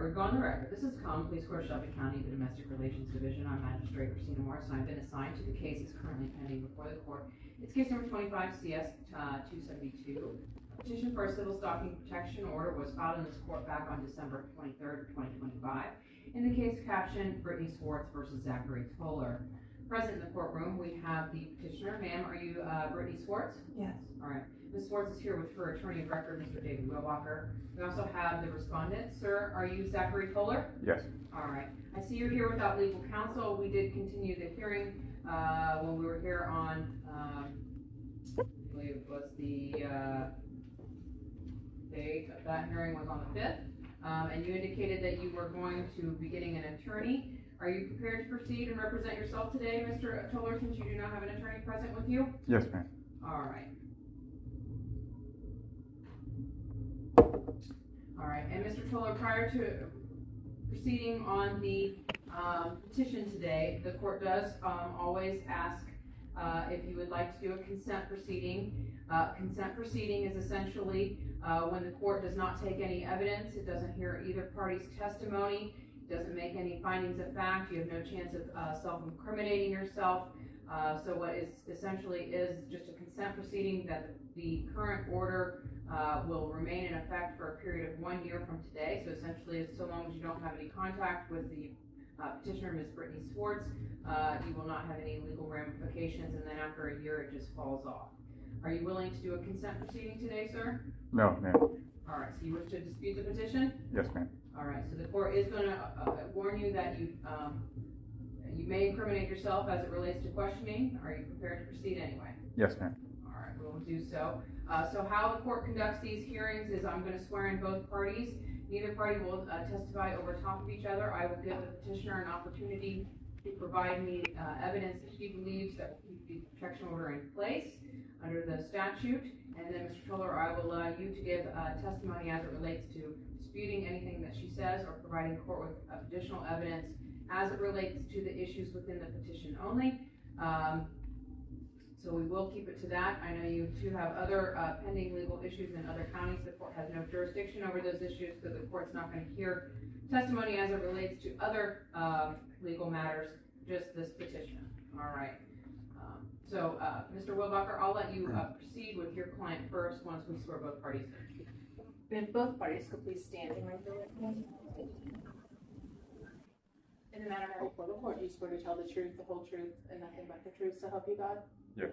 we go on the record. This is Common Police Court, Shelby County, the Domestic Relations Division. I'm Magistrate Christina Morris, and I've been assigned to the case that's currently pending before the court. It's case number 25 CS 272. A petition for a civil stalking protection order was filed in this court back on December 23rd, 2025. In the case captioned, Brittany Swartz versus Zachary Toler. Present in the courtroom, we have the petitioner. Ma'am, are you Brittany Swartz? Yes. All right. Ms. Swartz is here with her attorney of record, Mr. David Wilbacher. We also have the respondent. Sir, are you Zachary Toler? Yes. All right. I see you're here without legal counsel. We did continue the hearing when we were here on, I believe it was the date of that hearing was on the 5th. And you indicated that you were going to be getting an attorney. Are you prepared to proceed and represent yourself today, Mr. Toler, since you do not have an attorney present with you? Yes, ma'am. All right. All right, and Mr. Toler, prior to proceeding on the petition today, the court does always ask if you would like to do a consent proceeding. Consent proceeding is essentially when the court does not take any evidence, it doesn't hear either party's testimony, doesn't make any findings of fact, you have no chance of self-incriminating yourself. So what is essentially is just a consent proceeding that the current order will remain in effect for a period of 1 year from today. So essentially, so long as you don't have any contact with the petitioner, Ms. Brittany Swartz, you will not have any legal ramifications, and then after a year, it just falls off. Are you willing to do a consent proceeding today, sir? No, ma'am. All right, so you wish to dispute the petition? Yes, ma'am. All right, so the court is going to warn you that you may incriminate yourself as it relates to questioning. Are you prepared to proceed anyway? Yes, ma'am. All right, we will do so. So how the court conducts these hearings is I'm going to swear in both parties. Neither party will testify over top of each other. I will give the petitioner an opportunity to provide me evidence that she believes that will keep the protection order in place under the statute. And then, Mr. Toler, I will allow you to give testimony as it relates to disputing anything that she says or providing court with additional evidence as it relates to the issues within the petition only. So we will keep it to that. I know you two have other pending legal issues in other counties. The court has no jurisdiction over those issues, so the court's not going to hear testimony as it relates to other legal matters, just this petition. All right. So, Mr. Wilbacher, I'll let you proceed with your client first once we swear both parties in. If both parties could please stand and raise their right hand. In the matter before the court, do you swear to tell the truth, the whole truth, and nothing but the truth, so help you God? Yes.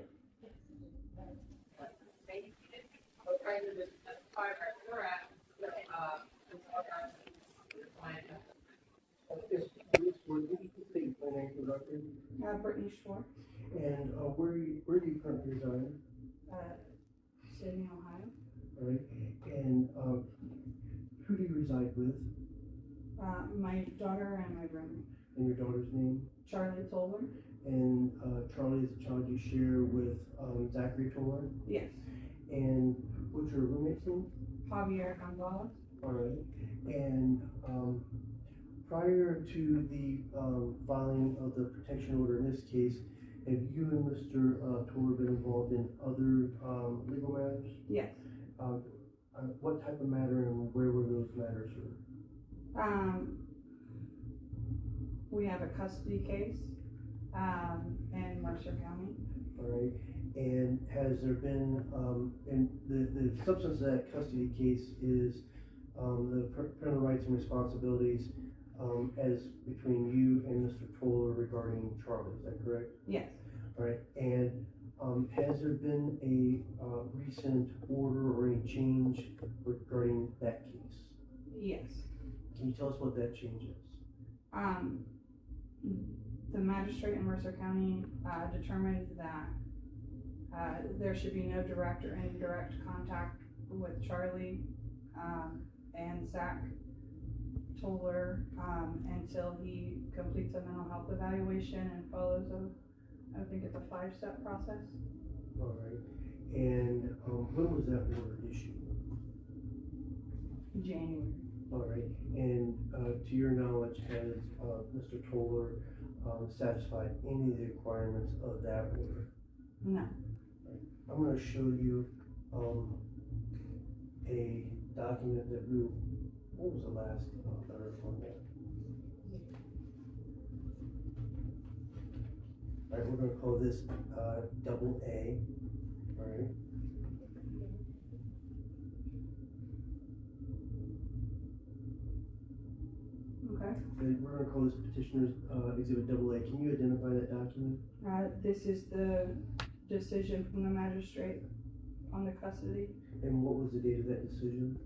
Okay, so this is where we're at. Brittany Schwartz, And where do you currently reside? Sydney, Ohio. All right. And who do you reside with? My daughter and my roommate. And your daughter's name? Charlie Toler. And Charlie is the child you share with Zachary Toler? Yes. And what's your roommate's name? Javier Gonzalez. All right. And prior to the filing of the protection order in this case, have you and Mr. Toler been involved in other legal matters? Yes. What type of matter and where were those matters? We have a custody case in Mercer County. All right. And has there been, and the substance of that custody case is the parental rights and responsibilities as between you and Mr. Toler regarding Charlie, is that correct? Yes. All right. And has there been a recent order or any change regarding that case? Yes. Can you tell us what that change is? The magistrate in Mercer County determined that there should be no direct or indirect contact with Charlie and Zach Toler until he completes a mental health evaluation and follows I think it's a 5-step process. All right. And when was that order issued? January. All right. And to your knowledge, has Mr. Toler satisfied any of the requirements of that order? No. Right. I'm going to show you a document that we what was the last letter on that? Alright, we're gonna call this, double A, alright? Okay. And we're gonna call this petitioner's, exhibit double A. Can you identify that document? This is the decision from the magistrate on the custody, And what was the date of that decision?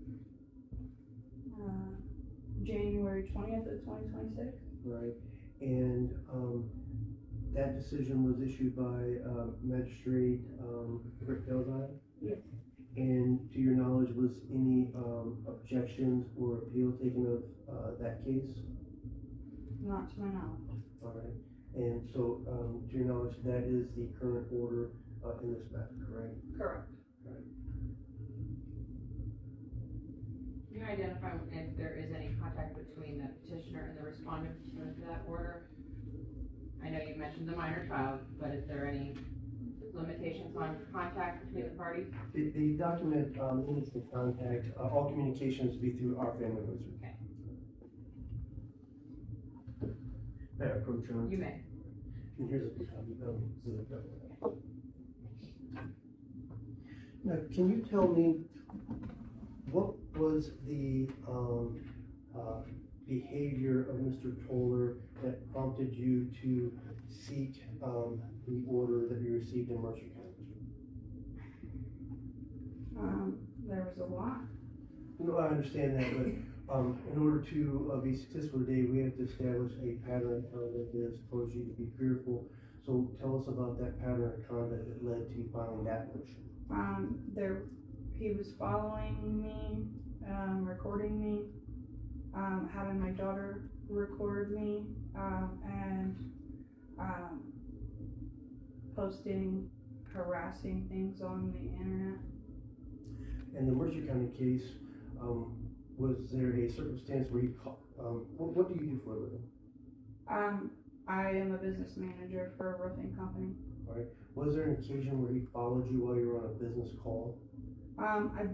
January 20th of 2026. Right, and, that decision was issued by, Magistrate, Rick Delzine? Yes. And to your knowledge, was any, objections or appeal taken of, that case? Not to my knowledge. Alright, and so, to your knowledge, that is the current order, in this matter, correct? Correct. Can you identify if there is any contact between the petitioner and the respondent pursuant to that order? I know you mentioned the minor child, but is there any limitations on contact between the parties? The document, limits the contact, all communications be through our family wizard. Okay. May I approach you? You may. And here's a copy of exhibit double A. Now, can you tell me, what was the, behavior of Mr. Toler that prompted you to seek, the order that you received in Mercer County? There was a lot. No, I understand that, but, in order to, be successful today, we have to establish a pattern of conduct that has caused you to be fearful. So tell us about that pattern of conduct that led to you filing that motion. He was following me, recording me, having my daughter record me, and posting harassing things on the internet. In the Mercer County case, was there a circumstance where you what do you do for a living? I am a business manager for a roofing company. Alright, was there an occasion where he followed you while you were on a business call? I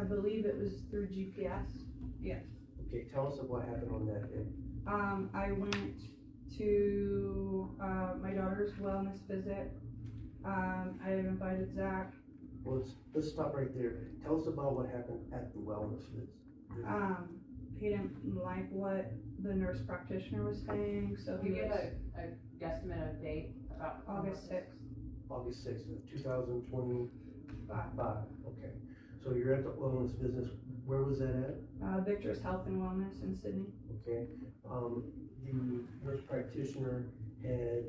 believe it was through GPS. Yes. Okay, tell us what happened on that day. I went to my daughter's wellness visit. I had invited Zach. Well, let's stop right there. Tell us about what happened at the wellness visit. He didn't like what the nurse practitioner was saying, so Can he you give was a guesstimate of date about? August 6th. August 6th of 2025. Okay. So you're at the wellness business. Where was that at? Victor's Health and Wellness in Sydney. Okay. The nurse practitioner had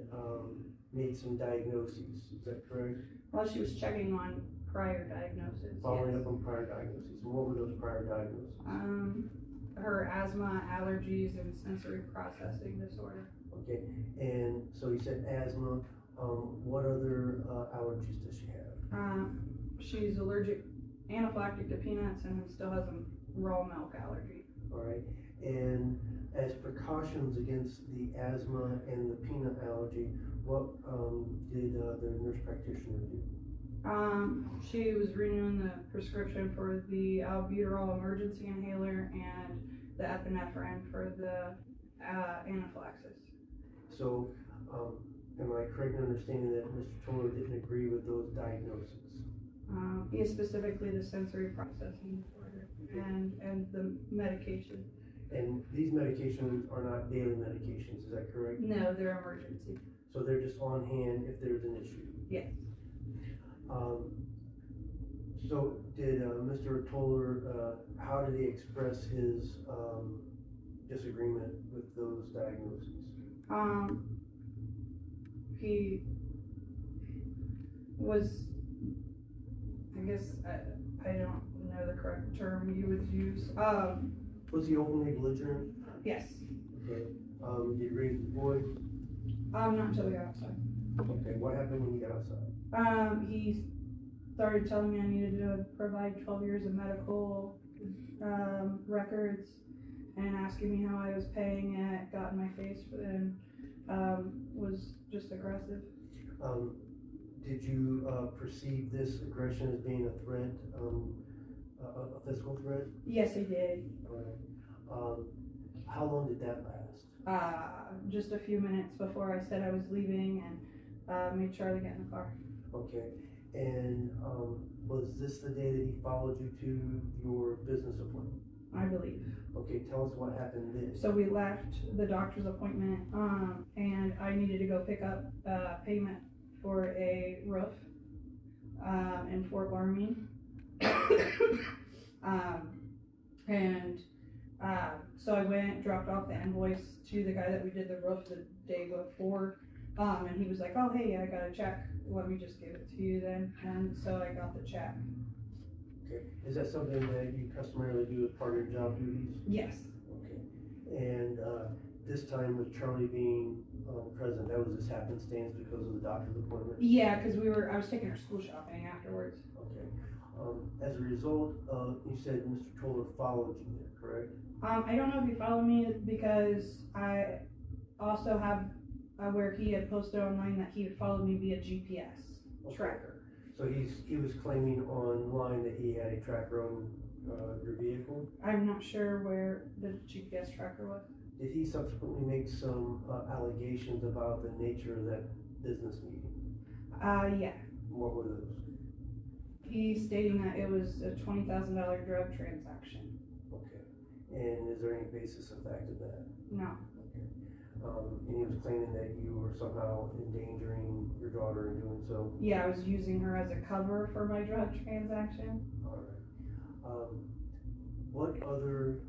made some diagnoses. Is that correct? Well, she was checking on prior diagnoses. Following yes. up on prior diagnoses. And what were those prior diagnoses? Her asthma, allergies, and sensory processing disorder. Okay. And so you said asthma. What other allergies does she have? She's anaphylactic to peanuts and still has a raw milk allergy. All right. And as precautions against the asthma and the peanut allergy, what did the nurse practitioner do? She was renewing the prescription for the albuterol emergency inhaler and the epinephrine for the anaphylaxis. So, am I correct in understanding that Mr. Toler didn't agree with those diagnoses? Yes, specifically the sensory processing disorder and the medication. And these medications are not daily medications, is that correct? No, they're emergency. So they're just on hand if there's an issue? Yes. So did Mr. Toler, how did he express his disagreement with those diagnoses? He was, I guess, I don't know the correct term you would use. Was he openly belligerent? Yes. Okay. Did he raise his voice? Not until we got outside. Okay, what happened when you got outside? He started telling me I needed to provide 12 years of medical records and asking me how I was paying it, got in my face, and was just aggressive. Did you perceive this aggression as being a threat a physical threat? Yes, he did. Alright. How long did that last? Just a few minutes before I said I was leaving, and made Charlie get in the car. Okay, and, was this the day that he followed you to your business appointment? I believe. Okay, tell us what happened then. So we left the doctor's appointment, and I needed to go pick up payment for a roof in Fort Laramie. So I went, dropped off the invoice to the guy that we did the roof the day before, and he was like, oh, hey, I got a check, let me just give it to you then, and so I got the check. Okay, is that something that you customarily do as part of your job duties? Yes. Okay, and, this time with Charlie being, present, that was just happenstance because of the doctor's appointment? Yeah, because I was taking her school shopping afterwards. Okay, as a result, you said Mr. Toler followed you there, correct? I don't know if he followed me because I also have where he had posted online that he had followed me via GPS tracker. So he was claiming online that he had a tracker on, your vehicle? I'm not sure where the GPS tracker was. Did he subsequently make some, allegations about the nature of that business meeting? Yeah. What were those? He's stating that it was a $20,000 drug transaction. Okay, and is there any basis of fact of that? No. Okay, and he was claiming that you were somehow endangering your daughter in doing so? Yeah, I was using her as a cover for my drug transaction. Alright, what other,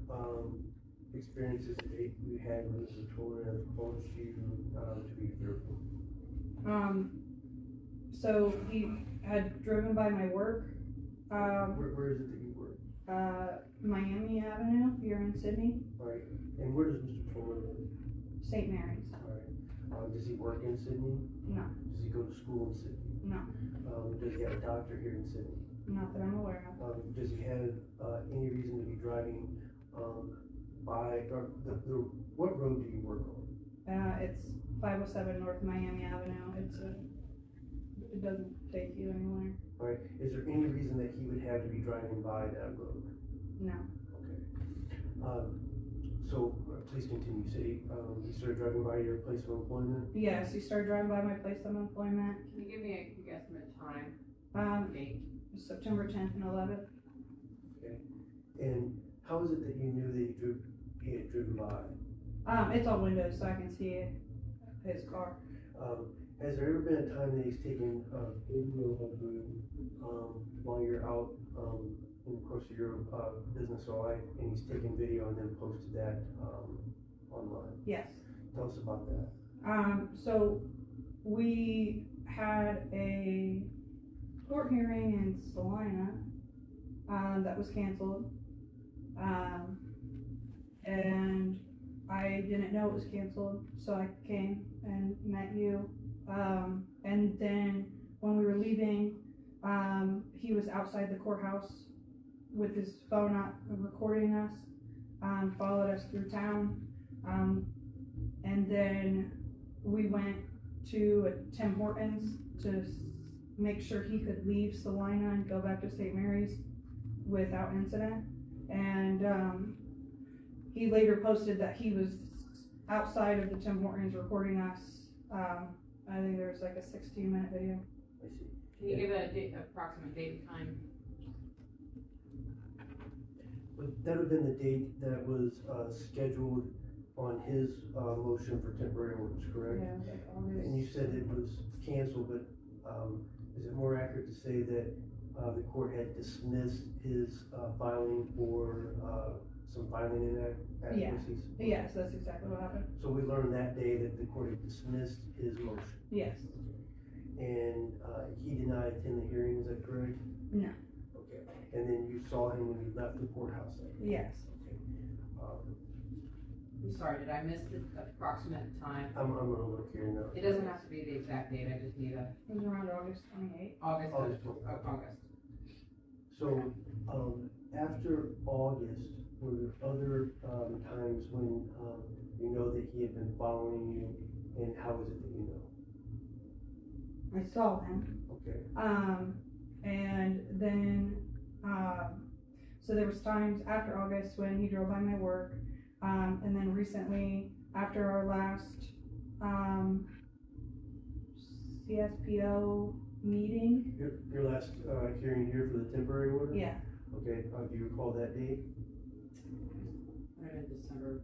experiences that you had with Mr. Toler that caused you, to be fearful? So he had driven by my work. Where is it that you work? Miami Avenue here in Sydney. Alright, and where does Mr. Toler live? St. Mary's. Alright, does he work in Sydney? No. Does he go to school in Sydney? No. Does he have a doctor here in Sydney? Not that I'm aware of. Does he have, any reason to be driving, by, or what road do you work on? It's 507 North Miami Avenue. It doesn't take you anywhere. Alright, is there any reason that he would have to be driving by that road? No. Okay. So, please continue, say, he started driving by your place of employment? Yes, he started driving by my place of employment. Can you give me a guesstimate time? Date? September 10th and 11th. Okay, and how is it that you knew that he had driven by? It's on windows so I can see his car. Has there ever been a time that he's taken video of you while you're out in the course of your business life, and he's taken video and then posted that online? Yes. Tell us about that. So we had a court hearing in Salina that was canceled, and I didn't know it was canceled, so I came and met you. And then when we were leaving, he was outside the courthouse with his phone up recording us, followed us through town, and then we went to Tim Hortons to make sure he could leave Salina and go back to St. Mary's without incident. And he later posted that he was outside of the Tim Hortons recording us. I think there was like a 16-minute video. I see. Can you give a approximate date and time? But that would have been the date that was scheduled on his motion for temporary orders, correct? Yeah, like August. And you said it was canceled, but is it more accurate to say that the court had dismissed his filing for some filing inaccuracies? Yes, that's exactly what happened. So we learned that day that the court had dismissed his motion. Yes. And he did not attend the hearing, is that correct? No. Okay. And then you saw him when you left the courthouse that day? Yes. Okay. I'm sorry, did I miss the approximate time? I'm gonna look here now. It doesn't have to be the exact date, I just need It was around August 28th. August. August. So, after August, were there other times when you know that he had been following you, and how is it that you know? I saw him. Okay. And then So there was times after August when he drove by my work, and then recently after our last, CSPO meeting. Your last, hearing here for the temporary order? Yeah, Okay, do you recall that date? December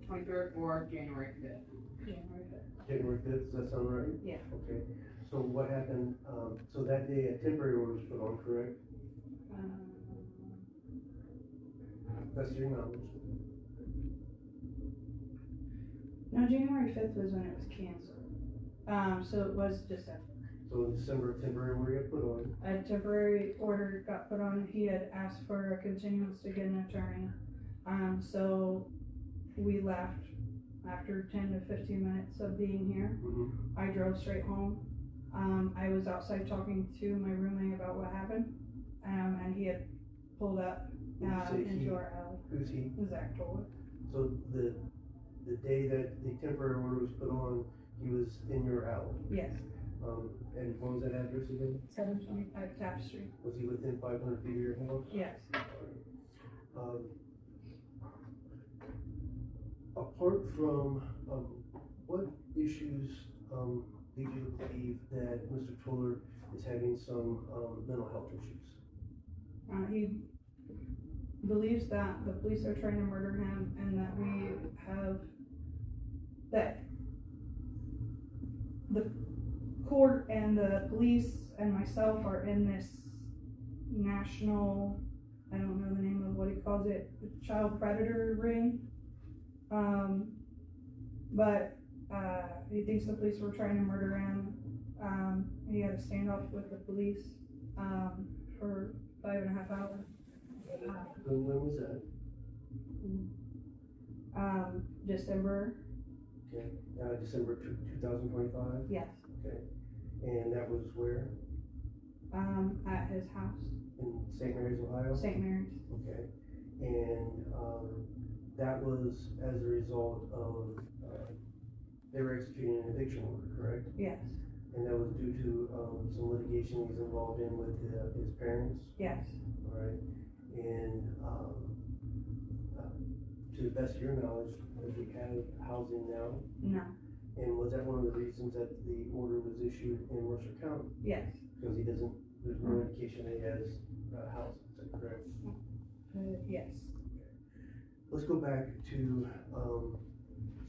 23rd or January 5th. January fifth, does that sound right? Yeah. Okay, so what happened, so that day a temporary order was put on, correct? That's your knowledge. No, January 5th was when it was canceled. So it was December. So in December, a temporary order got put on. A temporary order got put on. He had asked for a continuance to get an attorney. So we left after 10 to 15 minutes of being here. I drove straight home. I was outside talking to my roommate about what happened. And he had pulled up into our alley. Who's he? Zach Toler. So the day that the temporary order was put on, he was in your alley. Yes. And what was that address again? 725 Taft Street. Was he within 500 feet of your house? Yes. Apart from, what issues, lead you to believe that Mr. Toler is having some, mental health issues? He believes that the police are trying to murder him and that that the court and the police and myself are in this national, I don't know the name of what he calls it, child predator ring. But he thinks the police were trying to murder him. He had a standoff with the police for 5.5 hours. When was that? December. Okay, December 2025? Yes. Okay, and that was where? At his house. In St. Mary's, Ohio? St. Mary's. Okay, and, that was as a result of, they were executing an eviction order, correct? Yes. And that was due to, some litigation he's involved in with his parents? Yes. Alright, and, to the best of your knowledge, does he have housing now? No. And was that one of the reasons that the order was issued in Mercer County? Yes. Because there's no indication that he has housing, is that correct? Yes. Let's go back to,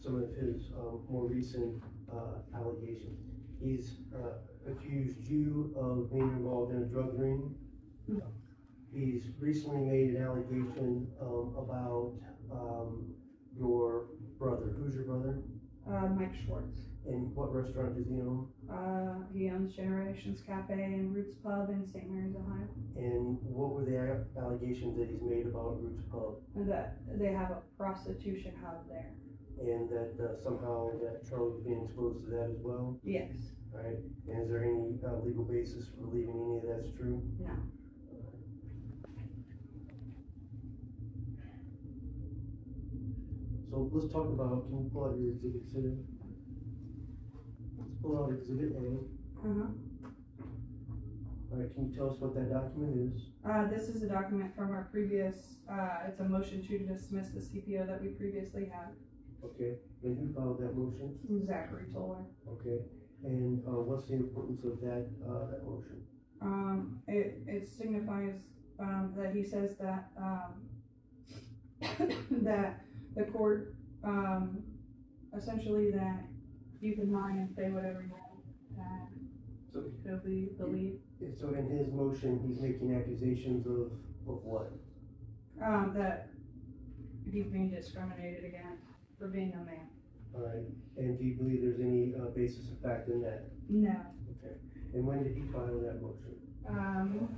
some of his, more recent, allegations. He's, accused you of being involved in a drug ring. No. He's recently made an allegation, about, your brother. Who's your brother? Mike Schwartz. And what restaurant does he own? He owns Generations Cafe and Roots Pub in St. Mary's, Ohio. And what were the allegations that he's made about Roots Pub? And that they have a prostitution hub there. And that, somehow that Charlie was being exposed to that as well? Yes. Right, and is there any, legal basis for believing any of that's true? No. So let's talk about, can you pull out your exhibit today? Let's pull out exhibit A. Alright, can you tell us what that document is? This is a document from our previous, it's a motion to dismiss the CPO that we previously had. Okay, and who filed that motion? Zachary Toler. Okay, and, what's the importance of that motion? It signifies, that he says that, that the court, essentially that you can lie and say whatever you want, that So, he'll be believed. so in his motion, he's making accusations of what? That he's being discriminated against for being a man. Alright, and do you believe there's any, basis of fact in that? No. Okay, and when did he file that motion?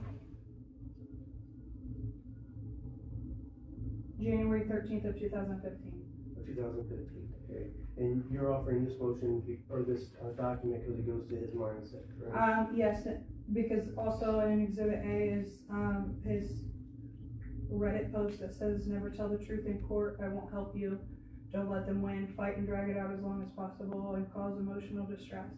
January 13th of 2015. 2015, okay. And you're offering this motion, or this document, because it goes to his mindset, correct? Yes, because also in Exhibit A is, his Reddit post that says, "Never tell the truth in court, I won't help you. Don't let them win, fight and drag it out as long as possible and cause emotional distress."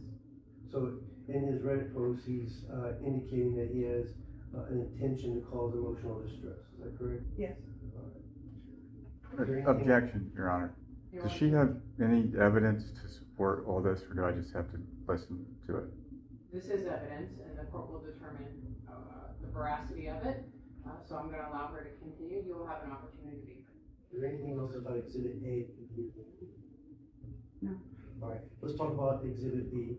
So in his Reddit post, he's indicating that he has an intention to cause emotional distress, is that correct? Yes. Objection, Your Honor. Does she have any evidence to support all this, or do I just have to listen to it? This is evidence, and the court will determine the veracity of it. So I'm gonna allow her to continue. You will have an opportunity to be. Is there anything else about Exhibit A? No. All right, let's talk about Exhibit B.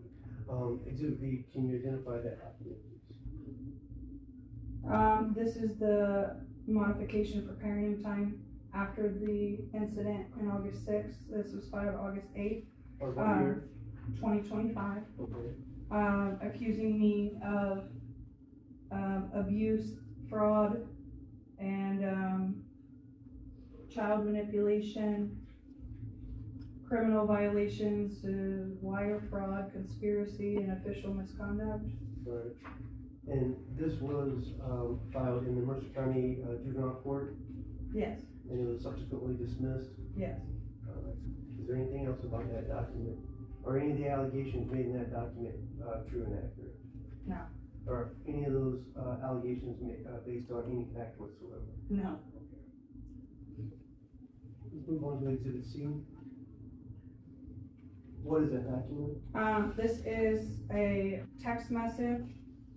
Exhibit B, can you identify that document, please? This is the modification for parenting time after the incident in August 6th. This was filed August 8th, Or what year? 2025. Okay. Accusing me of abuse, fraud, and child manipulation, criminal violations, wire fraud, conspiracy, and official misconduct. Right. And this was filed in the Mercer County Juvenile Court, Yes, and it was subsequently dismissed. yes. Is there anything else about that document, or any of the allegations made in that document true and accurate? No. Or any of those allegations based on any fact whatsoever? No. Let's move on to Exhibit C. What is that document? This is a text message,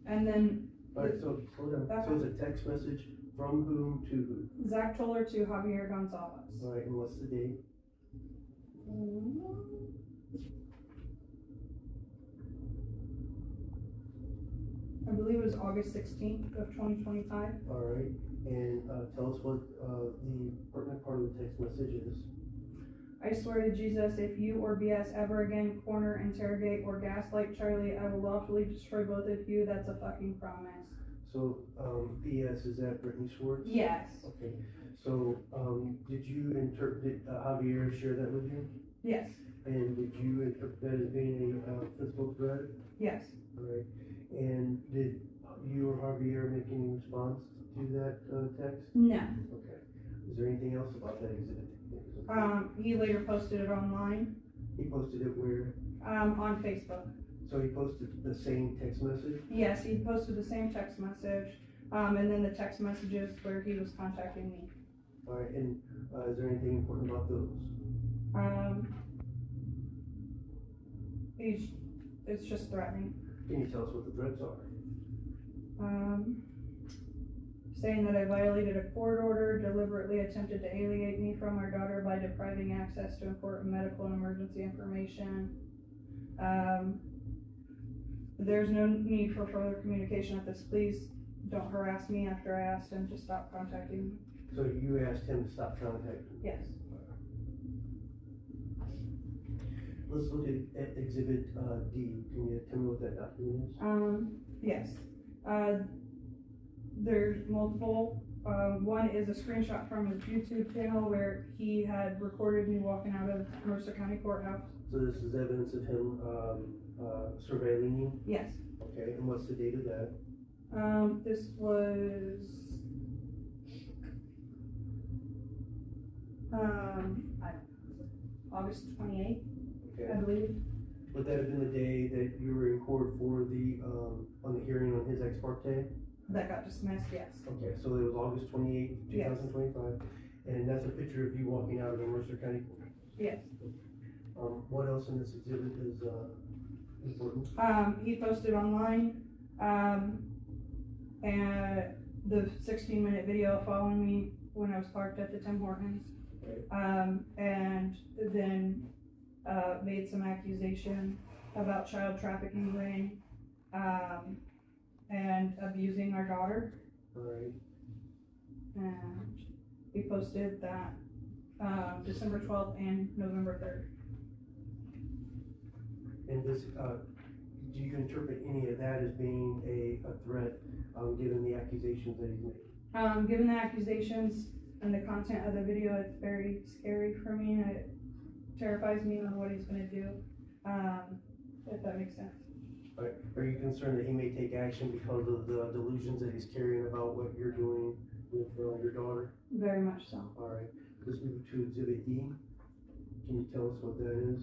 and then Alright, so slow down. So it's a text message from whom to who? Zach Toler to Javier Gonzalez. Alright, and what's the date? I believe it was August 16th of 2025. Alright, and tell us what the pertinent part of the text message is. I swear to Jesus, if you or BS ever again corner, interrogate, or gaslight Charlie, I will lawfully destroy both of you. That's a fucking promise. So, BS, is that Brittany Schwartz? Yes. Okay, so, did you interpret, Javier share that with you? Yes. And did you interpret that as being a physical threat? Yes. Alright, and did you or Javier make any response to that text? No. Okay, is there anything else about that exhibit? He later posted it online, He posted it where? on Facebook. So he posted the same text message? Yes, he posted the same text message, and then the text messages where he was contacting me. Alright, and is there anything important about those? It's just threatening. Can you tell us what the threats are? Saying that I violated a court order, deliberately attempted to alienate me from our daughter by depriving access to important medical and emergency information. There's no need for further communication with this. Please don't harass me after I asked him to stop contacting me. So you asked him to stop contacting? Yes. Let's look at exhibit D. Can you tell me what that document is? Yes. There's multiple. One is a screenshot from his YouTube channel where he had recorded me walking out of Mercer County Courthouse. So this is evidence of him surveilling you? Yes. Okay, and what's the date of that? This was August 28th, Okay. I believe. Would that have been the day that you were in court for the, on the hearing on his ex parte? That got dismissed, yes. Okay, so it was August 28th, Yes. 2025, and that's a picture of you walking out of the Mercer County Court. Yes. What else in this exhibit is important? He posted online, and the 16-minute video following me when I was parked at the Tim Hortons. And then made some accusation about child trafficking ring, and abusing our daughter. Alright, And he posted that December 12th and November 3rd. and this, do you interpret any of that as being a threat, given the accusations that he's made? Given the accusations and the content of the video, it's very scary for me, and it terrifies me on what he's gonna do, if that makes sense. Are you concerned that he may take action because of the delusions that he's carrying about what you're doing with your daughter? Very much so. Alright, let's move to exhibit E. Can you tell us what that is?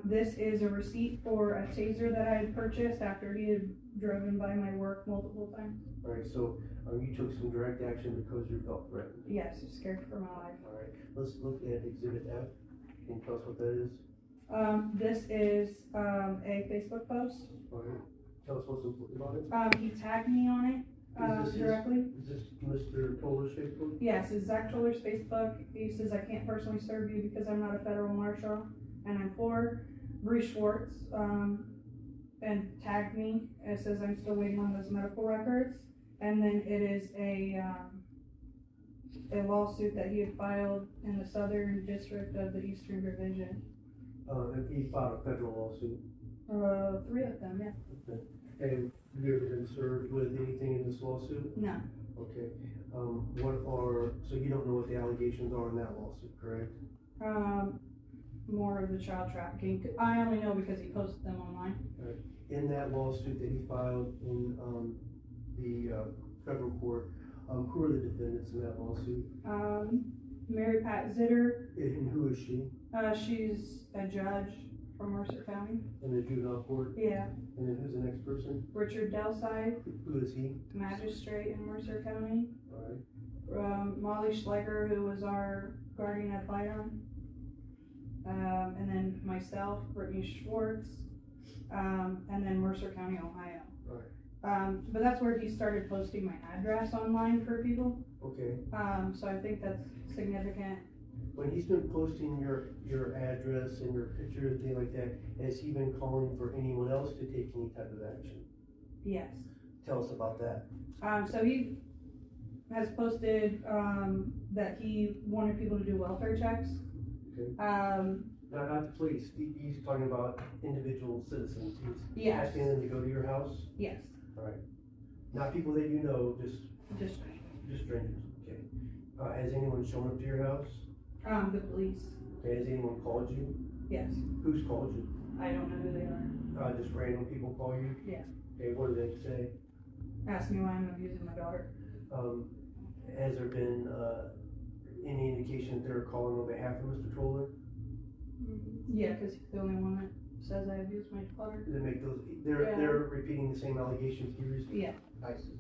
This is a receipt for a taser that I had purchased after he had driven by my work multiple times. Alright, so, you took some direct action because you felt threatened. Yes, scared for my life. Alright, let's look at Exhibit F. Can you tell us what that is? This is, a Facebook post. Alright, tell us what's important about it. He tagged me on it, Is this his- directly. Is this Mr. Toler's Facebook? Yes, it's Zach Toler's Facebook. He says, I can't personally serve you because I'm not a federal marshal and I'm poor. Bree Schwartz, and tagged me. It says I'm still waiting on those medical records. And then it is a lawsuit that he had filed in the Southern District of the Eastern Division. And he filed a federal lawsuit. 3 of them, yeah. Okay. And have you ever been served with anything in this lawsuit? No, Okay. So you don't know what the allegations are in that lawsuit, correct? more of the child trafficking. I only know because he posted them online. In that lawsuit that he filed in, the, federal court, who are the defendants in that lawsuit? Mary Pat Zitter, And who is she? she's a judge from Mercer County. In the juvenile court? Yeah. And then who's the next person? Richard Delside, Who is he? magistrate in Mercer County. Alright. Molly Schleicher, who was our guardian ad litem. And then myself, Brittany Schwartz, and then Mercer County, Ohio. Right. But that's where he started posting my address online for people. Okay. So I think that's significant. When he's been posting your address and your picture and things like that, has he been calling for anyone else to take any type of action? Yes. Tell us about that. So he has posted, that he wanted people to do welfare checks. Okay. Not the police, he's talking about individual citizens, he's Yes. asking them to go to your house? Yes. Alright. Not people that you know, just Just, strangers, okay. Has anyone shown up to your house? the police. Okay, has anyone called you? Yes. Who's called you? I don't know who they are. Just random people call you? Yeah. Okay, what do they say? Ask me why I'm abusing my daughter. Has there been, any indication that they're calling on behalf of Mr. Toler? Yeah, because he's the only one that says I abused my daughter. They make those, Yeah. they're repeating the same allegations you received? Yeah. I see.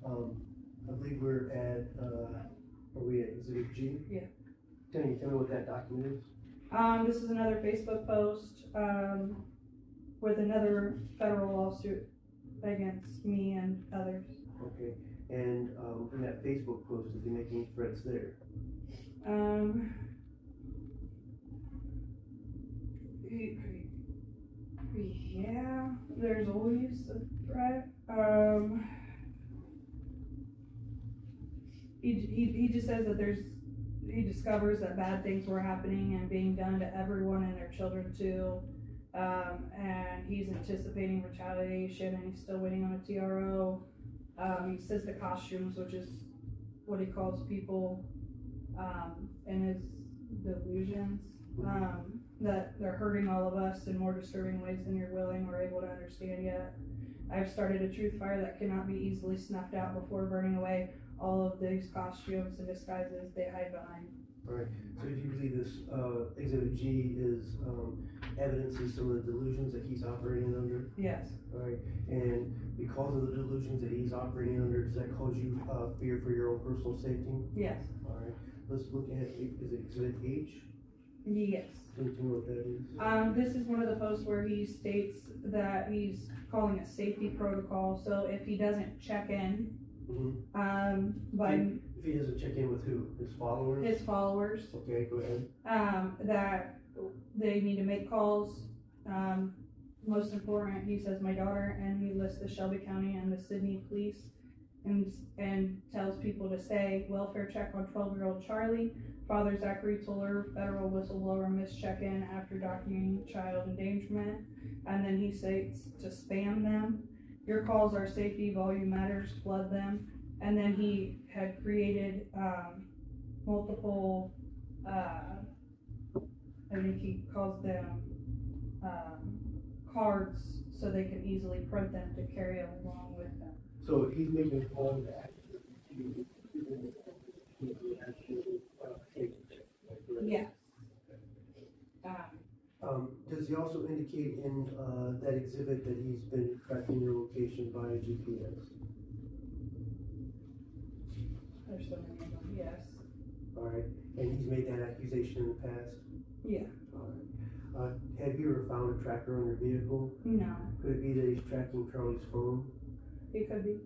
I believe we're at, are we at Exhibit G? Yeah. Tell me what that document is? This is another Facebook post, with another federal lawsuit against me and others. Okay, and, in that Facebook post, did they make any threats there? Yeah, there's always a threat. He just says that he discovers that bad things were happening and being done to everyone and their children too. And he's anticipating retaliation and he's still waiting on a TRO. He says the costumes, which is what he calls people, in his delusions, that they're hurting all of us in more disturbing ways than you're willing or able to understand yet. I've started a truth fire that cannot be easily snuffed out before burning away all of these costumes and disguises they hide behind. Alright, so do you believe this, Exhibit G is, evidences some of the delusions that he's operating under? Yes. Alright, and because of the delusions that he's operating under, does that cause you, fear for your own personal safety? Yes. Alright, let's look at, is it Exhibit H? Yes. Can you tell me what that is? This is one of the posts where he states that he's calling a safety protocol, so if he doesn't check in, by If he doesn't check in with who? His followers? his followers, Okay, go ahead. that they need to make calls. Most important, he says my daughter, and he lists the Shelby County and the Sydney police, and tells people to say welfare check on 12-year-old Charlie, Father Zachary Toler, federal whistleblower, missed check-in after documenting child endangerment, and then he states to spam them. Your calls are safety, volume matters, flood them, and then he had created multiple, I think he calls them cards so they can easily print them to carry along with them. So he's making a call to action. Yes. does he also indicate in, that exhibit that he's been tracking your location via GPS? There's so many of them, yes. Alright, and he's made that accusation in the past? Yeah. Alright. Have you ever found a tracker on your vehicle? No, Could it be that he's tracking Charlie's phone? it could be.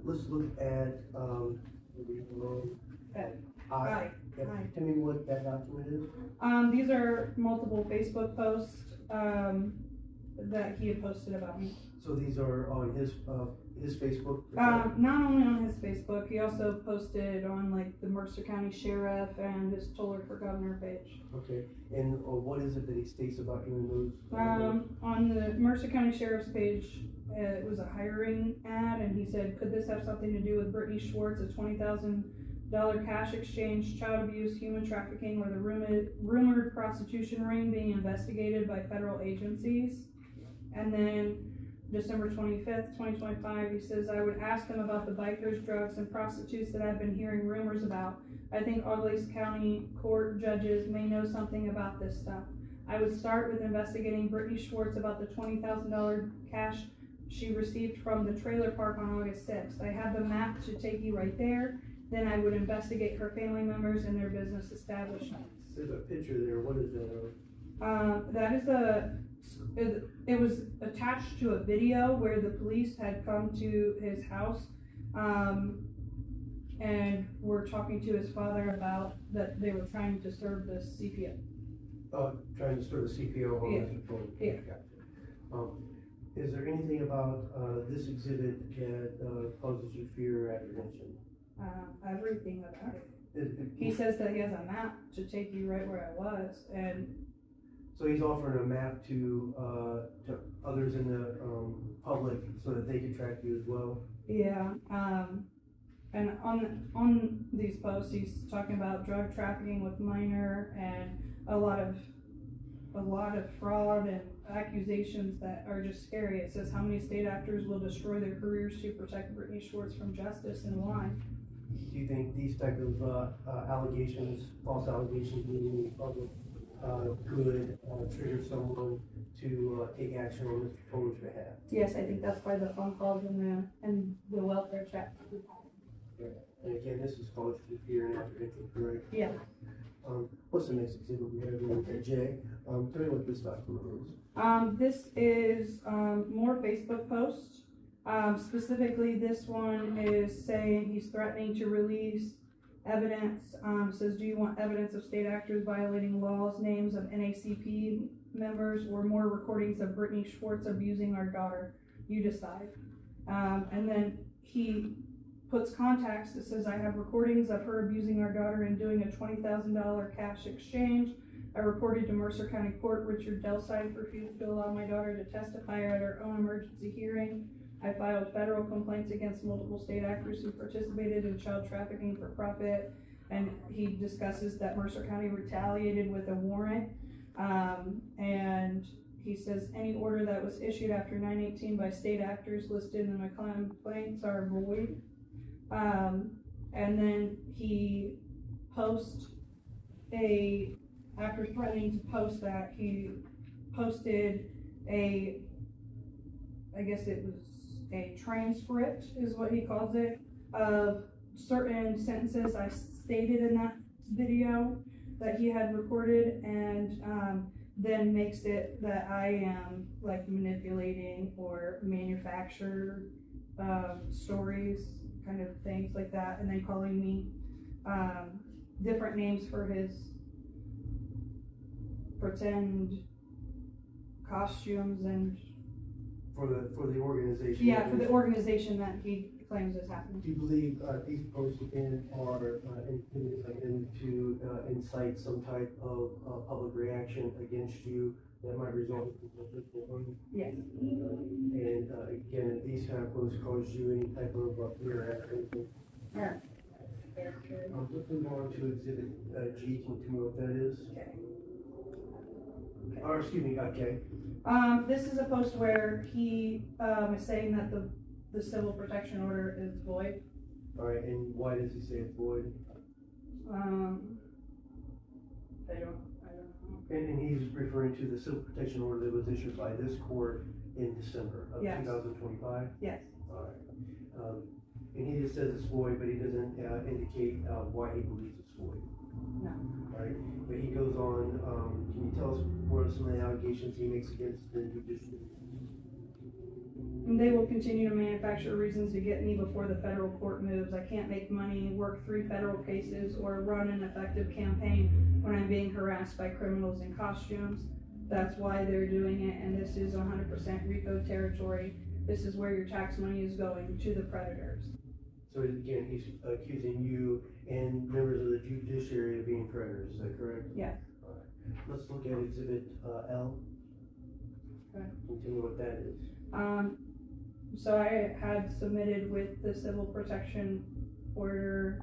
Let's look at, Hi. Yeah, Hi. tell me what that document is. These are multiple Facebook posts, that he had posted about me. So these are on his Facebook? Not only on his Facebook, he also posted on like the Mercer County Sheriff and his Toler for Governor page. Okay, and what is it that he states about you in those? On the Mercer County Sheriff's page, it was a hiring ad, and he said, could this have something to do with Brittany Schwartz, a $20,000 cash exchange, child abuse, human trafficking, or the rumored prostitution ring being investigated by federal agencies? And then December 25th, 2025, he says, I would ask them about the bikers, drugs, and prostitutes that I've been hearing rumors about. I think Auglaize County court judges may know something about this stuff. I would start with investigating Brittany Schwartz about the $20,000 cash she received from the trailer park on August 6th. I have the map to take you right there. Then I would investigate her family members and their business establishments. There's a picture there, what is that? That is it was attached to a video where the police had come to his house, and were talking to his father about that they were trying to serve the CPO. Trying to start a CPO on Yeah. Mr. Toler. Yeah. Gotcha. Is there anything about, this exhibit that, causes you fear or apprehension? Everything about it. He says that he has a map to take you right where I was, and So he's offering a map to others in the, public so that they can track you as well? yeah, and on these posts, he's talking about drug trafficking with minor and a lot of fraud and accusations that are just scary. It says how many state actors will destroy their careers to protect Brittany Schwartz from justice and why. Do you think these type of allegations, false allegations being made public, could trigger someone to take action on Mr. Toler's behalf? Yes, I think that's why the phone calls and the welfare chat. And again, this is caused you fear and apprehension, correct? Yeah. What's the next exhibit we have here? Jay, tell me what this document is. This is more Facebook posts. Specifically, this one is saying he's threatening to release evidence. Says, do you want evidence of state actors violating laws, names of NACP members, or more recordings of Brittany Schwartz abusing our daughter? You decide. And then he puts contacts that says, I have recordings of her abusing our daughter and doing a $20,000 cash exchange. I reported to Mercer County Court Richard Delside refused to allow my daughter to testify at her own emergency hearing. I filed federal complaints against multiple state actors who participated in child trafficking for profit. And he discusses that Mercer County retaliated with a warrant. And he says any order that was issued after 9/18 by state actors listed in my complaints are void. And then he after threatening to post that, he posted I guess it was a transcript is what he calls it, of certain sentences I stated in that video that he had recorded, and then makes it that I am like manipulating or manufacture stories, kind of things like that, and then calling me different names for his pretend costumes and For the organization? yeah, for the organization that he claims is happening. Do you believe these posts again are intended to incite some type of public reaction against you that might result in political harm? Yes. And again, these kind of posts cause you any type of fear or apprehension? Yeah. Let's move on to exhibit G. Can you tell me what that is? Okay. Or excuse me, okay. This is a post where he is saying that the civil protection order is void. All right, and why does he say it's void? I don't know. And he's referring to the civil protection order that was issued by this court in December of Yes. 2025? Yes. Alright. And he just says it's void, but he doesn't indicate why he believes it's void. No. Alright, but he goes on, can you tell us what are some of the allegations he makes against the judicial? And they will continue to manufacture reasons to get me before the federal court moves. I can't make money, work 3 federal cases, or run an effective campaign when I'm being harassed by criminals in costumes. That's why they're doing it, and this is 100% RICO territory. This is where your tax money is going, to the predators. So again, he's accusing you and members of the judiciary of being predators, is that correct? Yeah. Alright, let's look at exhibit L. Okay. And tell me what that is. So I had submitted with the civil protection order,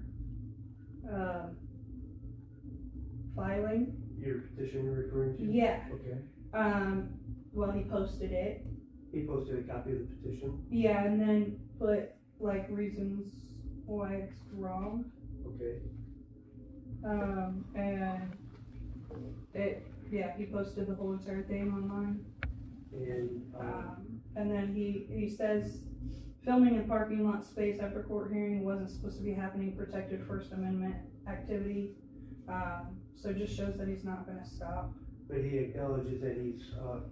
filing. Your petition you're referring to? Yeah. Okay. Well, he posted it. He posted a copy of the petition? Yeah, and then put like reasons why it's wrong. Okay. And he posted the whole entire thing online. And, And then he says filming in parking lot space after court hearing wasn't supposed to be happening, protected First Amendment activity. So it just shows that he's not gonna stop. but he acknowledges that he's,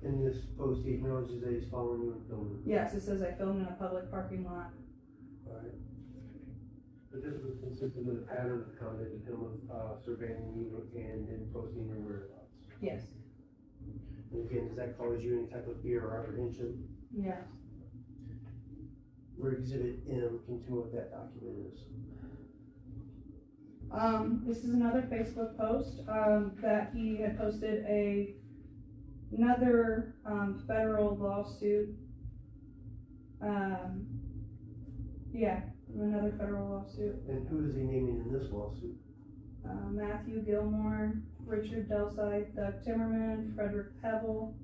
in this post, he acknowledges that he's following you and filming. Yes, it says I filmed in a public parking lot. Alright. But this was consistent with a pattern of conduct of him surveilling you and then posting your whereabouts. Yes. And again, does that cause you any type of fear or apprehension? Yes. We're exhibit M, can you tell me what that document is? This is another Facebook post, that he had posted another, federal lawsuit. Another federal lawsuit. And who is he naming in this lawsuit? Matthew Gilmore, Richard Delside, Doug Timmerman, Frederick Pebble,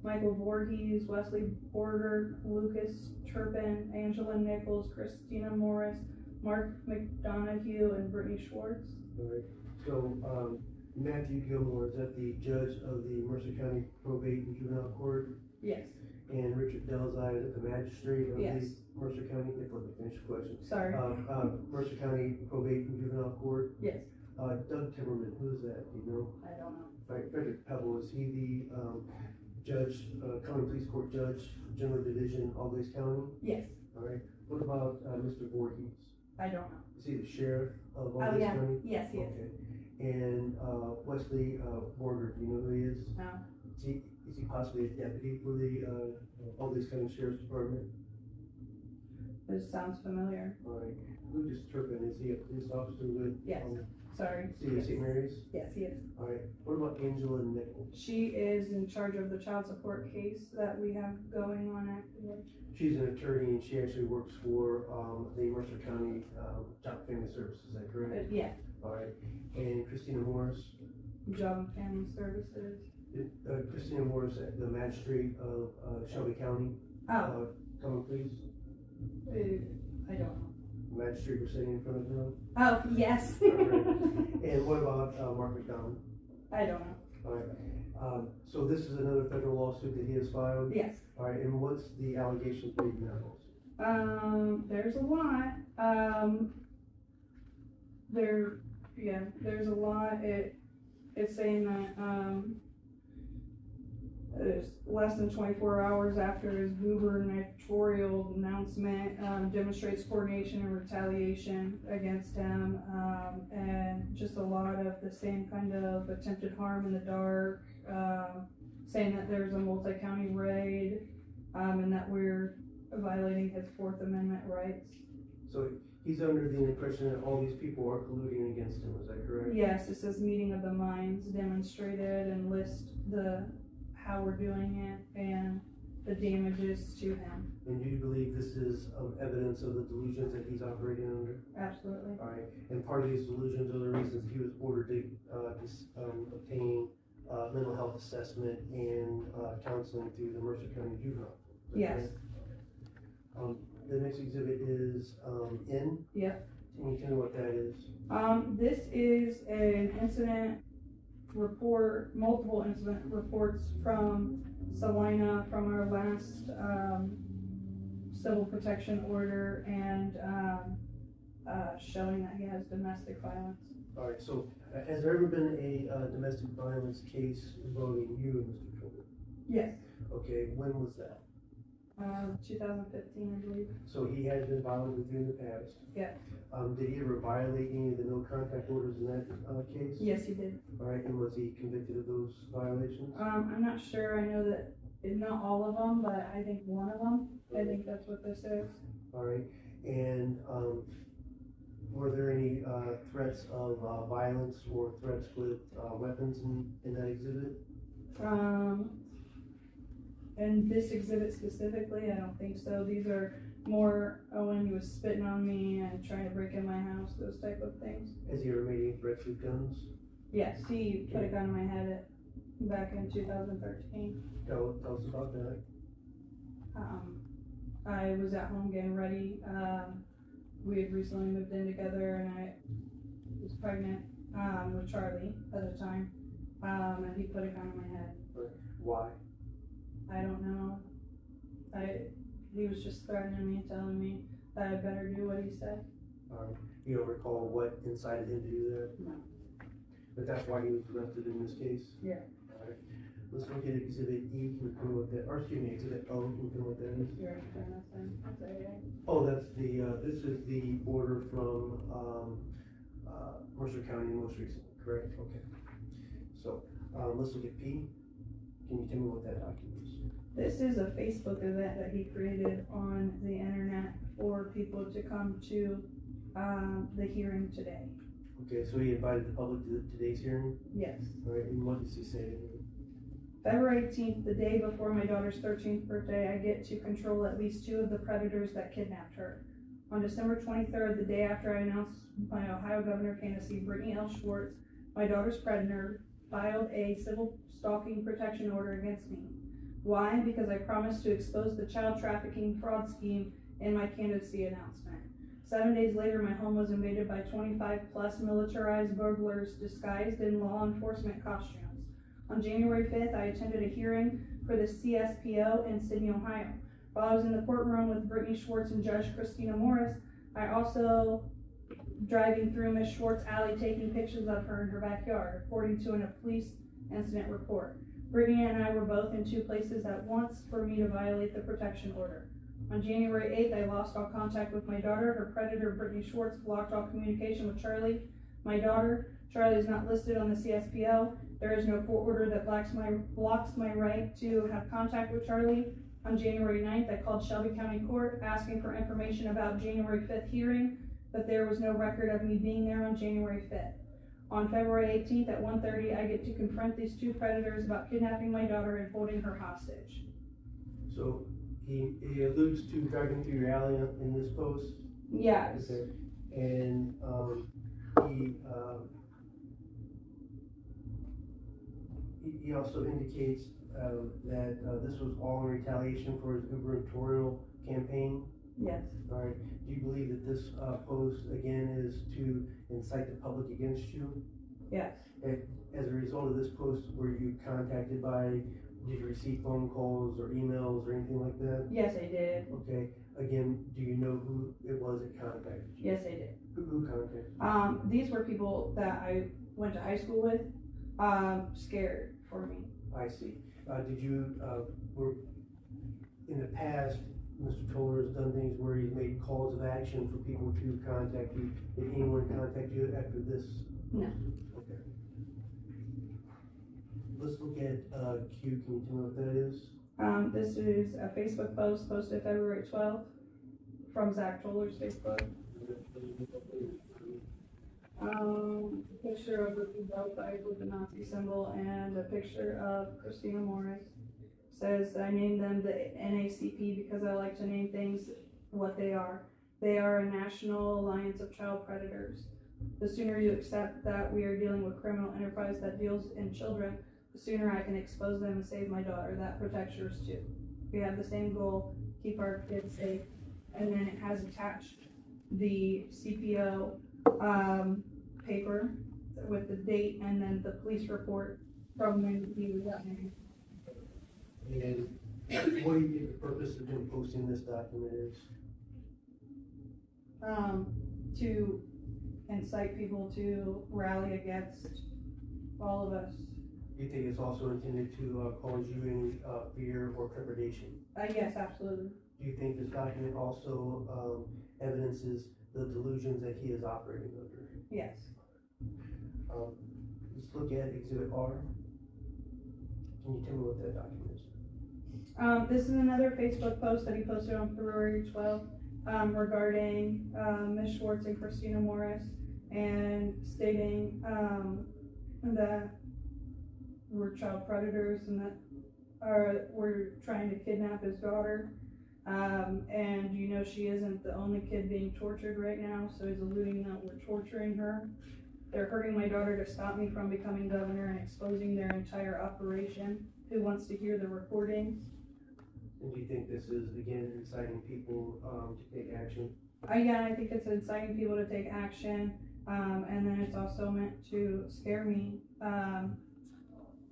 Michael Voorhees, Wesley Borger, Lucas Turpin, Angela Nichols, Christina Morris, Mark McDonough, and Brittany Schwartz. Alright, so, Matthew Gilmore, is that the judge of the Mercer County Probate and Juvenile Court? Yes. And Richard Delzai, is the magistrate of Yes. the Mercer County, let me finish the question. Sorry. Mercer County Probate and Juvenile Court? Yes. Doug Timmerman, who is that, do you know? I don't know. Frederick Pebble, is he the, judge, county police court judge, general division, Always County? Yes. Alright, what about, Mr. Voorhees? I don't know. Is he the sheriff of Oh, Always yeah. County? Yes, he is. Okay. And, Wesley, Borger, do you know who he is? No. Is he possibly a deputy for the, Always County Sheriff's Department? This sounds familiar. Alright, Lucas Turpin, is he a police officer with? Yes. Sorry. City of St. Mary's? Yes, he is. Alright, what about Angela Nichols? She is in charge of the child support case that we have going on actively. She's an attorney and she actually works for, the Mercer County, Job and Family Services, is that correct? Yeah. Alright, and Christina Morris? Job and Family Services. Christina Morris, the magistrate of, Shelby County? Oh, Come on, please. I don't know. Magistrate, we're sitting in front of them. Oh, yes. And what about, Mark McDonald? I don't know. Alright, so this is another federal lawsuit that he has filed? Yes. Alright, and what's the allegations made in that lawsuit? There's a lot. There's a lot. It's saying that, there's less than 24 hours after his gubernatorial announcement, demonstrates coordination and retaliation against him, and just a lot of the same kind of attempted harm in the dark, saying that there's a multi-county raid, and that we're violating his Fourth Amendment rights. So he's under the impression that all these people are colluding against him, is that correct? Yes, it says meeting of the minds demonstrated and list how we're doing it and the damages to him. And do you believe this is evidence of the delusions that he's operating under? Absolutely. Alright, and part of these delusions are the reasons he was ordered to obtain mental health assessment and counseling through the Mercer County Juvenile. Is that Yes. correct? The next exhibit is N. Yep. Can you tell me what that is? This is an incident multiple incident reports from Salina from our last, civil protection order and, showing that he has domestic violence. Alright, so has there ever been a domestic violence case involving you and Mr. Toler? Yes. Okay, when was that? 2015, I believe. So he has been violent with you in the past? Yes. Did he ever violate any of the no contact orders in that case? Yes, he did. Alright, and was he convicted of those violations? I'm not sure, I know that, not all of them, but I think one of them, I think that's what this is. Alright, and, were there any, threats of, violence or threats with, weapons in that exhibit? And this exhibit specifically, I don't think so. These are more, when he was spitting on me and trying to break in my house, those type of things. Has he ever made any threats with guns? Yes, he put a gun in my head back in 2013. Tell us about that. I was at home getting ready. We had recently moved in together and I was pregnant, with Charlie at the time. And he put a gun in my head. Why? I don't know. He was just threatening me, telling me that I better do what he said. You don't recall what incited him to do that? No. But that's why he was arrested in this case? Yeah. Alright, let's look at exhibit E, can you tell me what that, or excuse me, exhibit O, can you tell me what that is? You're turn this in. That's okay. Oh, that's the, this is the order from, Mercer County most recently, correct? Okay. So, let's look at P. Can you tell me what that document is? This is a Facebook event that he created on the internet for people to come to, the hearing today. Okay, so he invited the public to today's hearing? Yes. Alright, and what does he say? February 18th, the day before my daughter's 13th birthday, I get to control at least 2 of the predators that kidnapped her. On December 23rd, the day after I announced my Ohio governor candidacy, Brittany L. Schwartz, my daughter's predator, filed a civil stalking protection order against me. Why? Because I promised to expose the child trafficking fraud scheme in my candidacy announcement. 7 days later, my home was invaded by 25+ militarized burglars disguised in law enforcement costumes. On January 5th, I attended a hearing for the CSPO in Sydney, Ohio. While I was in the courtroom with Brittany Schwartz and Judge Christina Morris, I also driving through Miss Schwartz' alley taking pictures of her in her backyard, according to a police incident report. Brittany and I were both in 2 places at once for me to violate the protection order. On January 8th, I lost all contact with my daughter. Her predator, Brittany Schwartz, blocked all communication with Charlie, my daughter. Charlie is not listed on the CSPO. There is no court order that blocks my right to have contact with Charlie. On January 9th, I called Shelby County Court asking for information about January 5th hearing, but there was no record of me being there on January 5th. On February 18th at 1:30, I get to confront these 2 predators about kidnapping my daughter and holding her hostage. So, he alludes to driving through your alley in this post? Yes. Okay. And, he also indicates, that, this was all in retaliation for his gubernatorial campaign? Yes. Alright, do you believe that this, post, again, is to incite the public against you? Yes. As a result of this post, were you contacted did you receive phone calls or emails or anything like that? Yes, I did. Okay, again, do you know who it was that contacted you? Yes, I did. Who contacted you? These were people that I went to high school with, scared for me. I see. Did you, in the past, Mr. Toler has done things where he's made calls of action for people to contact you. Did anyone contact you after this? No. Okay. Let's look at, Q, can you tell me what that is? This is a Facebook post posted February 12th from Zach Toler's Facebook. Picture of the belt bag with the Nazi symbol and a picture of Christina Morris. Says I named them the NACP because I like to name things what they are. They are a national alliance of child predators. The sooner you accept that we are dealing with criminal enterprise that deals in children, the sooner I can expose them and save my daughter. That protects yours too. We have the same goal, keep our kids safe. And then it has attached the CPO paper with the date and then the police report from when he was out there. And what do you think the purpose of him posting this document is? To incite people to rally against all of us. Do you think it's also intended to cause you any fear or trepidation? Yes, absolutely. Do you think this document also evidences the delusions that he is operating under? Yes. Let's look at Exhibit R. Can you tell me what that document is? This is another Facebook post that he posted on February 12th regarding Ms. Schwartz and Christina Morris, and stating that we're child predators and that we're trying to kidnap his daughter. And you know she isn't the only kid being tortured right now, so he's alluding that we're torturing her. They're hurting my daughter to stop me from becoming governor and exposing their entire operation. Who wants to hear the recordings? And do you think this is, again, inciting people to take action? Yeah, I think it's inciting people to take action, and then it's also meant to scare me,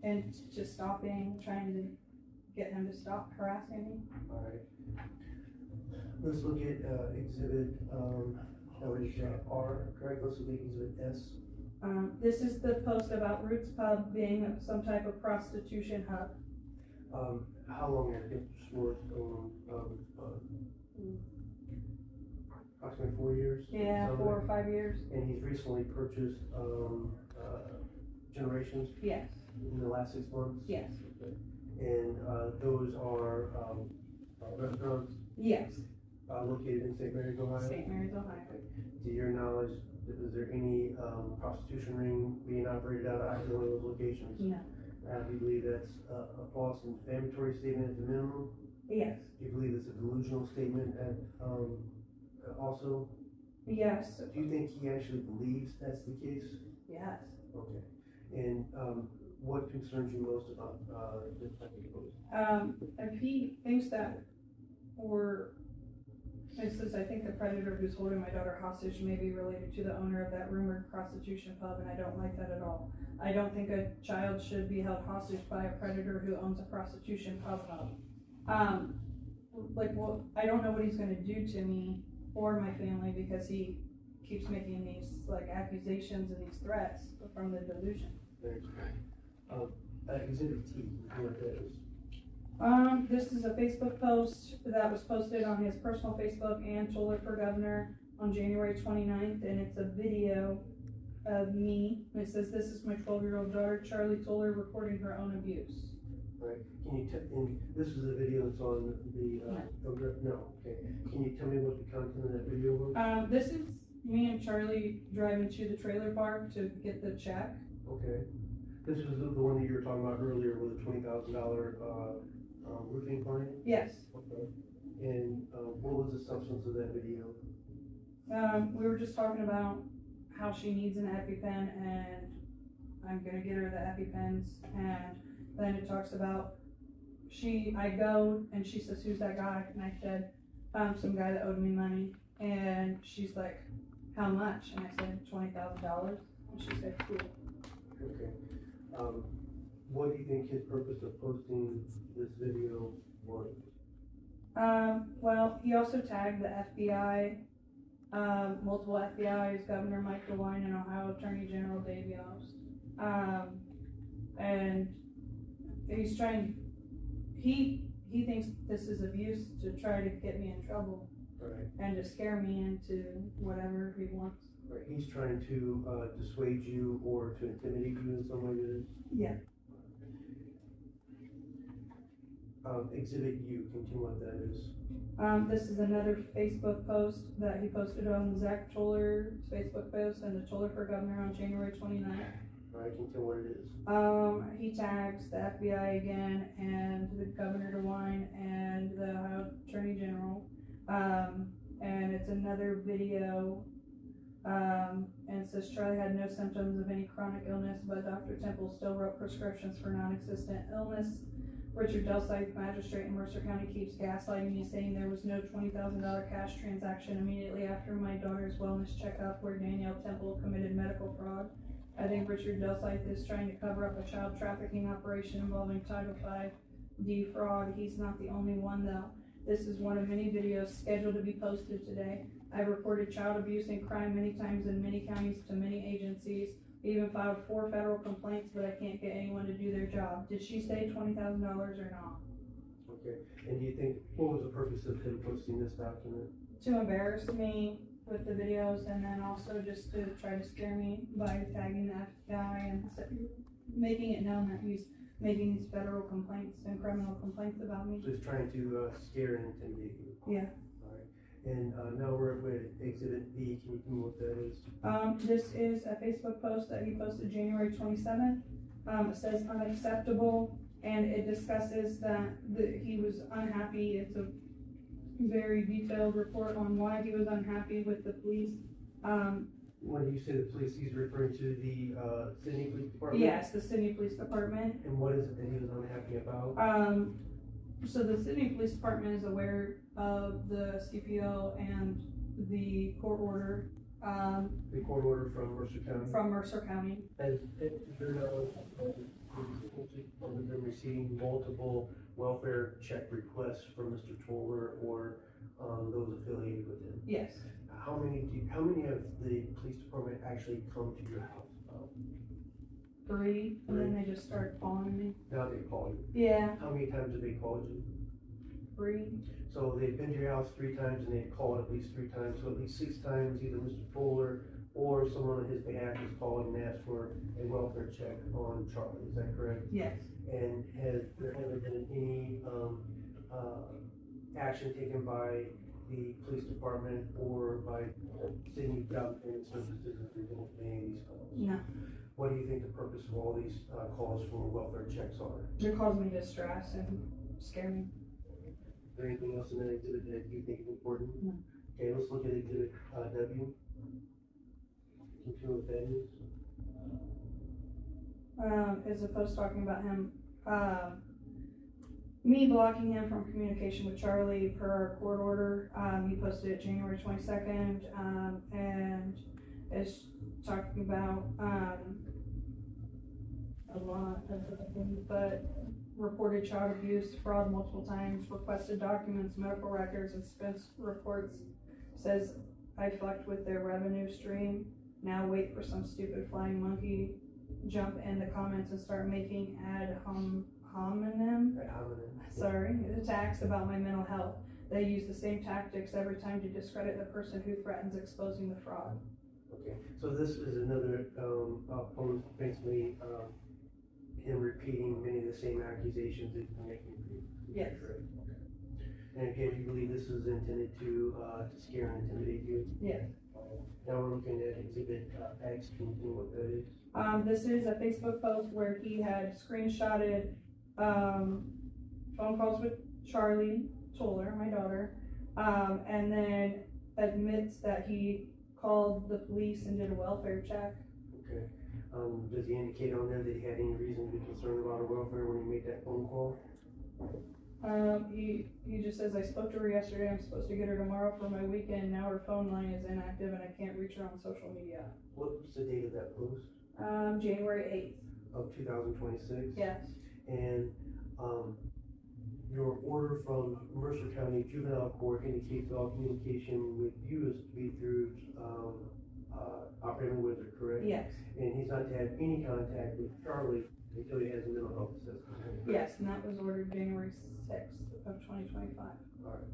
and just trying to get him to stop harassing me. All right. Let's look at Exhibit, R, correct? Let's look at Exhibit S. This is the post about Roots Pub being some type of prostitution hub. How long has Mr. Schwartz owned approximately 4 years? Yeah, 4 or 5 years. And he's recently purchased Generations Yes, in the last 6 months? yes, And those are restaurants yes. Located in St. Mary's, Ohio? St. Mary's, Ohio. To your knowledge, is there any prostitution ring being operated out of either one of those locations? No. Do you believe that's a false and defamatory statement at the minimum? Yes, Do you believe it's a delusional statement at, also? yes, Do you think he actually believes that's the case? yes. Okay. And what concerns you most about this type of post? If he thinks that it says, I think the predator who's holding my daughter hostage may be related to the owner of that rumored prostitution pub, and I don't like that at all. I don't think a child should be held hostage by a predator who owns a prostitution pub. Well, I don't know what he's gonna do to me or my family, because he keeps making these accusations and these threats from the delusion. Thanks. Exhibit T, what that is? This is a Facebook post that was posted on his personal Facebook and Toler for Governor on January 29th, and it's a video of me. And it says, "This is my 12-year-old daughter, Charlie Toler, recording her own abuse." Right. Can you and this is a video that's on the, no, okay. Can you tell me what the content of that video was? This is me and Charlie driving to the trailer park to get the check. Okay. This is the one that you were talking about earlier with the $20,000 roofing client? Yes. Okay. And what was the substance of that video? We were just talking about how she needs an EpiPen, and I'm gonna get her the EpiPens, and then it talks about I go and she says, "Who's that guy?" And I said, some guy that owed me money, and she's like, "How much?" And I said, $20,000, and she said, "Cool." Okay. What do you think his purpose of posting this video was? Well, he also tagged the FBI, multiple FBI's, Governor Mike DeWine, and Ohio Attorney General Dave Yost. And he's he thinks this is abuse to try to get me in trouble. Right. And to scare me into whatever he wants. Right. He's trying to dissuade you or to intimidate you in some way with it? Yeah. Exhibit U, can you tell me what that is? This is another Facebook post that he posted on Zach Toler's Facebook post and the Toler for Governor on January 29th. Alright, can you tell what it is? He tags the FBI again, and the Governor DeWine, and the Ohio Attorney General. And it's another video, and it says, "Charlie had no symptoms of any chronic illness, but Dr. Temple still wrote prescriptions for non-existent illness. Richard Delsite, magistrate in Mercer County, keeps gaslighting me, saying there was no $20,000 cash transaction immediately after my daughter's wellness checkup where Danielle Temple committed medical fraud. I think Richard Delsite is trying to cover up a child trafficking operation involving Title V fraud. He's not the only one though. This is one of many videos scheduled to be posted today. I've reported child abuse and crime many times in many counties to many agencies. We even filed 4 federal complaints, but I can't get anyone to do their job. Did she say $20,000 or not? Okay, and do you think, what was the purpose of him posting this document? To embarrass me with the videos, and then also just to try to scare me by tagging the FBI and making it known that he's making these federal complaints and criminal complaints about me. So he's trying to scare and intimidate you? Yeah. Alright, and now we're with Exhibit B, can you tell me what that is? This is a Facebook post that he posted January 27th. It says unacceptable, and it discusses that he was unhappy. It's a very detailed report on why he was unhappy with the police. When you say the police, he's referring to the Sydney Police Department? Yes, the Sydney Police Department. And what is it that he was unhappy about? So the Sydney Police Department is aware of the CPO and the court order. The court order from Mercer County? From Mercer County. Has there been receiving multiple welfare check requests from Mr. Toler or those affiliated with him? Yes. How many of the police department actually come to your house? 3, and then they just started calling me. Now they call you. Yeah, How many times have they called you? 3. So they've been to your house 3 times and they've called at least 3 times, so at least 6 times either Mr. Toler or someone on his behalf is calling and asked for a welfare check on Charlie, is that correct? Yes. And has there ever been any action taken by the police department or by Sydney Job Payment Services as a result of any of these calls? No. What do you think the purpose of all these calls for welfare checks are? They caused me distress and scare me. Is there anything else in that exhibit that you think is important? No. Okay, let's look at exhibit W. Can you tell me what that is? Is a post talking about him, me blocking him from communication with Charlie per our court order. He posted it January 22nd, and is talking about, a lot of things, but reported child abuse, fraud multiple times, requested documents, medical records, expense reports, says I fucked with their revenue stream, now wait for some stupid flying monkey jump in the comments and start making hominem attacks about my mental health. They use the same tactics every time to discredit the person who threatens exposing the fraud. Okay, so this is another post, basically him repeating many of the same accusations that you're making. Yes. Correct. And again, you believe this is intended to scare and intimidate you? Yes. Now we're looking at exhibit X. Can you tell me what that is? This is a Facebook post where he had screenshotted phone calls with Charlie Toler, my daughter, and then admits that he called the police and did a welfare check. Okay. Does he indicate on there that he had any reason to be concerned about her welfare when he made that phone call? He just says, I spoke to her yesterday, I'm supposed to get her tomorrow for my weekend, now her phone line is inactive and I can't reach her on social media. What was the date of that post? January 8th. Of 2026? Yes. And your order from Mercer County Juvenile Court indicates all communication with you is to be through Operator Wizard, correct? Yes. And he's not to have any contact with Charlie until he has a mental health assessment. Yes, and that was ordered January 6th of 2025. Alright.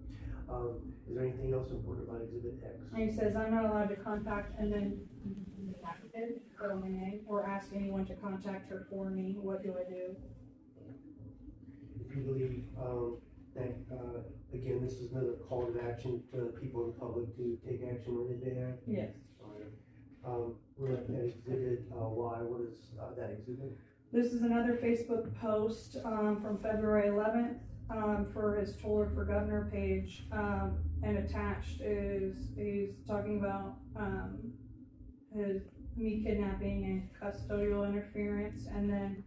Is there anything else important about Exhibit X? And he says, I'm not allowed to contact, and then put on my name, or ask anyone to contact her for me. What do I do? If you believe that, again, this is another call to action to people in the public to take action on his behalf? Yes. We're looking at Exhibit Y. What is that exhibit? This is another Facebook post from February 11th for his Toler for Governor page, and attached is he's talking about me kidnapping and custodial interference, and then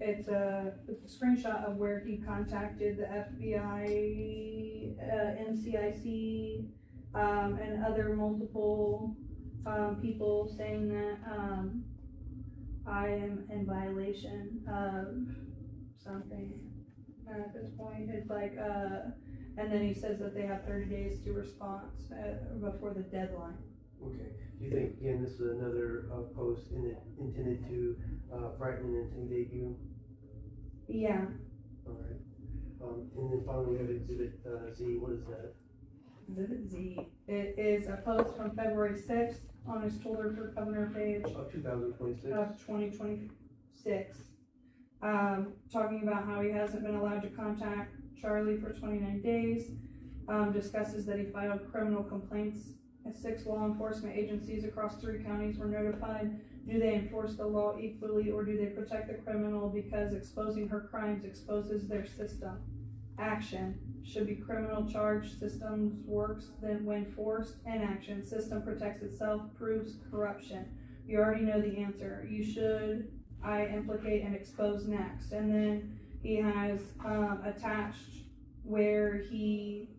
it's a screenshot of where he contacted the FBI, NCIC, and other multiple people saying that I am in violation of something at this point. It's like, and then he says that they have 30 days to respond before the deadline. Okay, do you think, again, this is another, post intended to, frighten and intimidate you? Yeah, Alright, and then finally we have exhibit, Z, what is that? Exhibit Z. It is a post from February 6th on his Toler for Governor page Of 2026? of 2026. Talking about how he hasn't been allowed to contact Charlie for 29 days. Discusses that he filed criminal complaints. 6 law enforcement agencies across 3 counties were notified. Do they enforce the law equally, or do they protect the criminal because exposing her crimes exposes their system? Action. Should be criminal charge. Systems works then when forced. Inaction. System protects itself, proves corruption. You already know the answer. You should I implicate and expose next. And then he has attached where he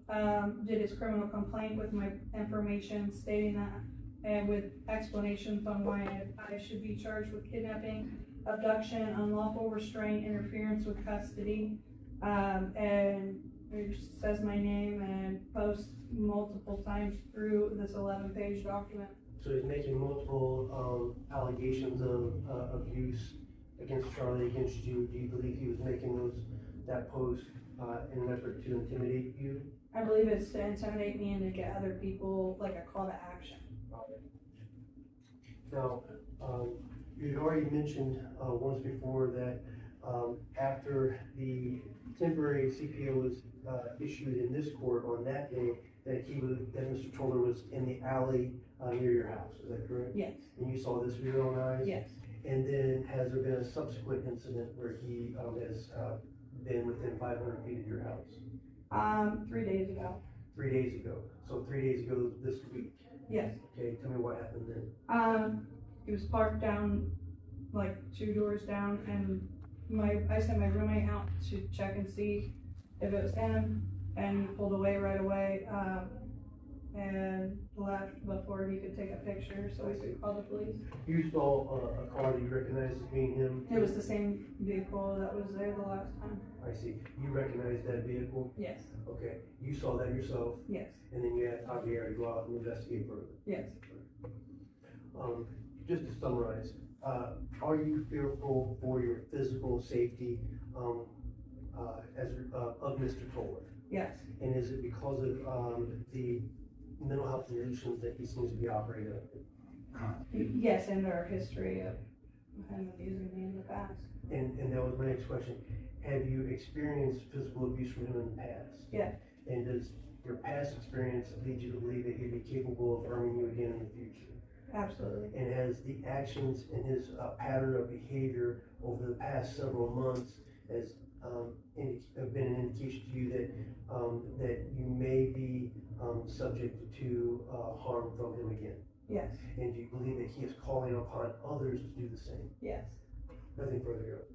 did his criminal complaint with my information stating that, and with explanations on why I should be charged with kidnapping, abduction, unlawful restraint, interference with custody, and it says my name and posts multiple times through this 11-page document. So he's making multiple, allegations of, abuse against Charlie, against you. Do you believe he was making that post, in an effort to intimidate you? I believe it's to intimidate me and to get other people, like a call to action. Now, you had already mentioned, once before that, after the temporary CPO was, issued in this court on that day, that Mr. Toler was in the alley, near your house, is that correct? Yes. And you saw this with your own eyes? Yes. And then has there been a subsequent incident where he, has, been within 500 feet of your house? 3 days ago. 3 days ago. So 3 days ago this week. Yes. Okay, tell me what happened then. He was parked down, like 2 doors down, and I sent my roommate out to check and see if it was him, and he pulled away right away, and left before he could take a picture, so we could call the police. You saw a car that you recognized as being him? It was the same vehicle that was there the last time. I see. You recognized that vehicle? Yes. Okay. You saw that yourself? Yes. And then you had Javier to go out and investigate further? Yes. Just to summarize, are you fearful for your physical safety, of Mr. Toler? Yes. And is it because of, the mental health conditions that he seems to be operating under? Yes, and our history of him abusing me in the past. And that was my next question. Have you experienced physical abuse from him in the past? Yes. And does your past experience lead you to believe that he'd be capable of harming you again in the future? Absolutely. And has the actions and his pattern of behavior over the past several months have been an indication to you that you may be subject to harm from him again? Yes. And do you believe that he is calling upon others to do the same? Yes. Nothing further here.